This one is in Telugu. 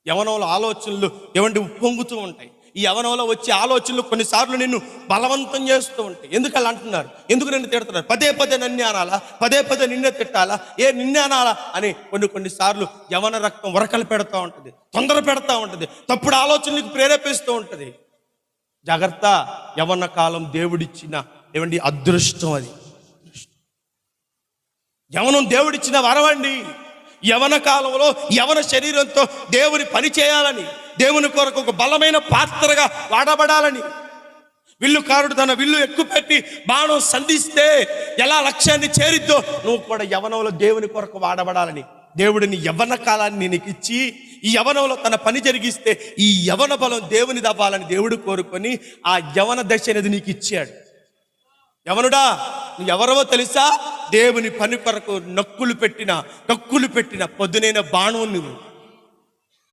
యవనంలో ఆలోచనలు ఏమంటే పొంగుతూ ఉంటాయి. ఈ యవనంలో వచ్చే ఆలోచనలు కొన్నిసార్లు నిన్ను బలవంతం చేస్తూ ఉంటాయి. ఎందుకు అలా అంటున్నారు? ఎందుకు నిన్ను తిడుతున్నారు? పదే పదే నన్నే అనాలా? పదే పదే నిన్నే తిట్టాలా? నిన్నే అనాలా అని కొన్నిసార్లు యవన రక్తం ఉరకలు పెడతా ఉంటుంది, తొందర పెడతా ఉంటుంది, తప్పుడు ఆలోచనలకు ప్రేరేపిస్తూ ఉంటుంది. జాగ్రత్త. యవన కాలం దేవుడిచ్చిన అదృష్టం. అది యవనం దేవుడిచ్చిన వరమండి. యవన కాలంలో యవన శరీరంతో దేవుని పని చేయాలని, దేవుని కొరకు ఒక బలమైన పాత్రగా వాడబడాలని. విల్లుకారుడు తన విల్లు ఎక్కుపెట్టి బాణం సంధిస్తే ఎలా లక్ష్యాన్ని చేరిద్దో నువ్వు కూడా యవనంలో దేవుని కొరకు వాడబడాలని దేవుడిని యవన కాలాన్ని నీకు ఇచ్చి ఈ యవనంలో తన పని జరిగిస్తే ఈ యవన బలం దేవుని దవ్వాలని దేవుడు కోరుకొని ఆ యవన దశ అనేది నీకు ఇచ్చాడు. యవనుడా, నువ్వు ఎవరవో తెలుసా? దేవుని పని కొరకు నొక్కులు పెట్టిన పొద్దునైన బాణం నువ్వు.